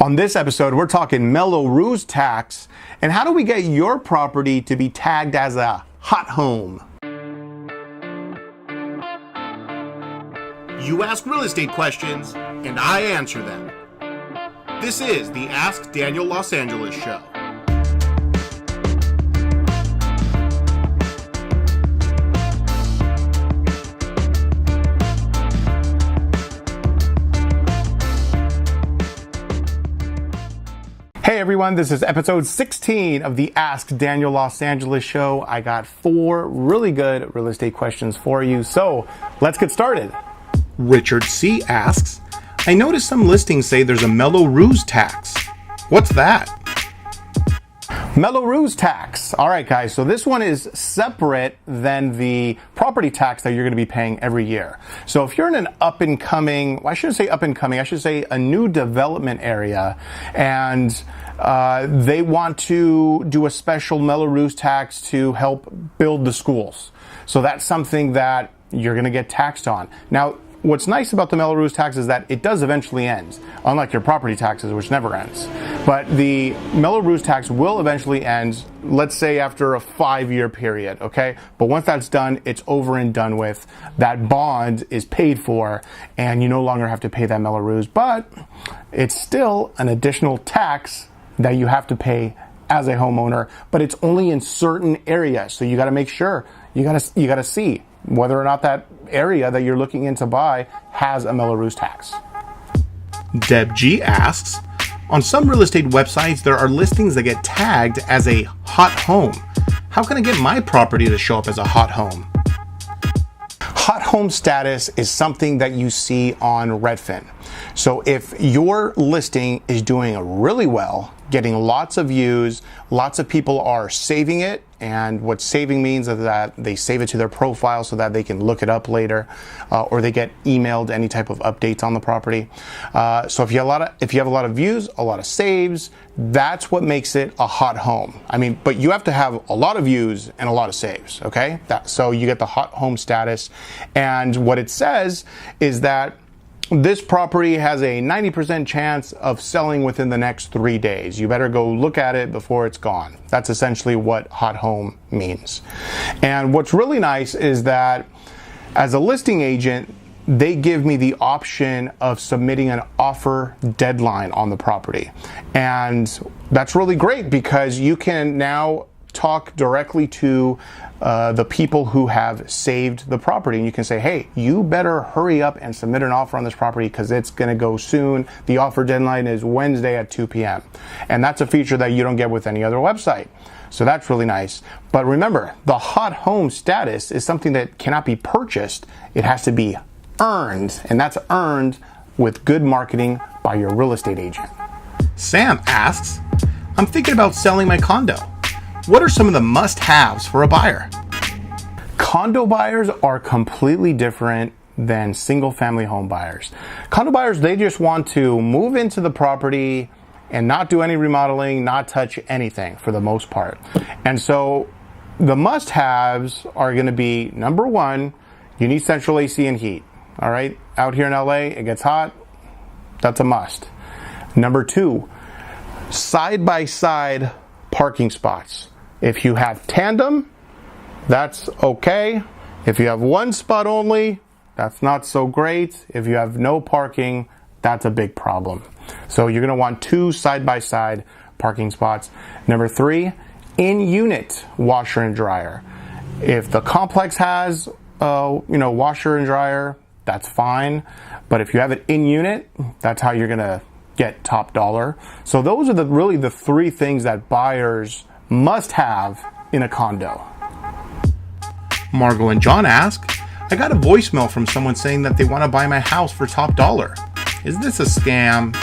On this episode, we're talking Mello-Roos tax and how do we get your property to be tagged as a hot home. You ask real estate questions, and I answer them. This is the Ask Daniel Los Angeles Show. Hey everyone, this is episode 16 of the Ask Daniel Los Angeles Show. I got 4 really good real estate questions for you, so let's get started. Richard C. asks, I noticed some listings say there's a Mello-Roos tax. What's that? Mello-Roos tax. All right, guys, so this one is separate than the property tax that you're going to be paying every year. So if you're in an up-and-coming, well, I shouldn't say up-and-coming, I should say a new development area, and they want to do a special Mello-Roos tax to help build the schools. So that's something that you're going to get taxed on. Now, what's nice about the Mello-Roos tax is that it does eventually end, unlike your property taxes, which never ends. But the Mello-Roos tax will eventually end, let's say after a 5-year period, okay? But once that's done, it's over and done with. That bond is paid for, and you no longer have to pay that Mello-Roos, but it's still an additional tax that you have to pay as a homeowner, but it's only in certain areas. So you got to make sure, you got to see whether or not that area that you're looking in to buy has a Mello-Roos tax. Deb G asks, on some real estate websites, there are listings that get tagged as a hot home. How can I get my property to show up as a hot home? Hot home status is something that you see on Redfin. So if your listing is doing really well, getting lots of views, lots of people are saving it, and what saving means is that they save it to their profile so that they can look it up later, or they get emailed any type of updates on the property. So if you have a lot of views, a lot of saves, that's what makes it a hot home. I mean, but you have to have a lot of views and a lot of saves, okay? So you get the hot home status, and what it says is that this property has a 90% chance of selling within the next 3 days. You better go look at it before it's gone. That's essentially what hot home means. And what's really nice is that as a listing agent, they give me the option of submitting an offer deadline on the property. And that's really great because you can now talk directly to the people who have saved the property, and you can say, hey, you better hurry up and submit an offer on this property because it's going to go soon. The offer deadline is Wednesday at 2 p.m. And that's a feature that you don't get with any other website. So that's really nice. But remember, the hot home status is something that cannot be purchased. It has to be earned, and that's earned with good marketing by your real estate agent. Sam asks, I'm thinking about selling my condo. What are some of the must-haves for a buyer? Condo buyers are completely different than single-family home buyers. Condo buyers, they just want to move into the property and not do any remodeling, not touch anything for the most part. And so the must-haves are going to be, number one, you need central AC and heat. All right, out here in LA, it gets hot. That's a must. Number two, side-by-side parking spots. If you have tandem, that's okay. If you have one spot only, that's not so great. If you have no parking, that's a big problem. So you're going to want 2 side-by-side parking spots. Number 3, in-unit washer and dryer. If the complex has washer and dryer, that's fine. But if you have it in-unit, that's how you're going to get top dollar. So those are really the 3 things that buyers must have in a condo. Margot and John ask, I got a voicemail from someone saying that they want to buy my house for top dollar. Is this a scam?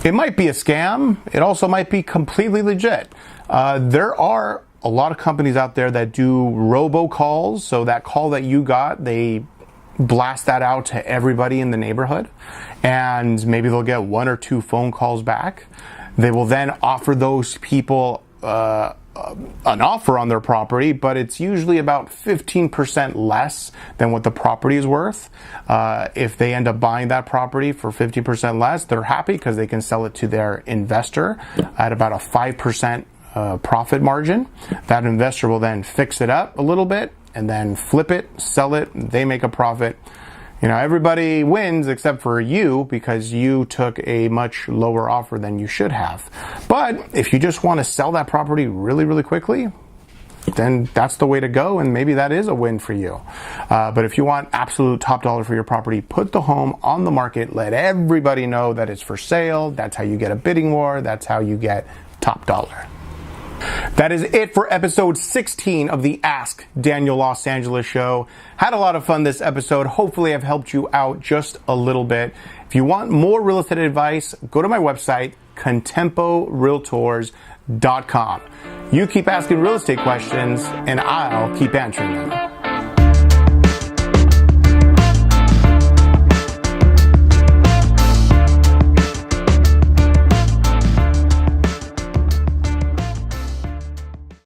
It might be a scam. It also might be completely legit. There are a lot of companies out there that do robocalls. So that call that you got, they blast that out to everybody in the neighborhood, and maybe they'll get 1 or 2 phone calls back. They will then offer those people an offer on their property, but it's usually about 15% less than what the property is worth. If they end up buying that property for 50% less, they're happy because they can sell it to their investor at about a 5% profit margin. That investor will then fix it up a little bit and then flip it, sell it, they make a profit. You know, everybody wins except for you because you took a much lower offer than you should have. But if you just want to sell that property really, really quickly, then that's the way to go, and maybe that is a win for you. But if you want absolute top dollar for your property, put the home on the market, let everybody know that it's for sale. That's how you get a bidding war. That's how you get top dollar. That is it for episode 16 of the Ask Daniel Los Angeles show. Had a lot of fun this episode. Hopefully I've helped you out just a little bit. If you want more real estate advice, go to my website, contemporealtors.com. You keep asking real estate questions and I'll keep answering them.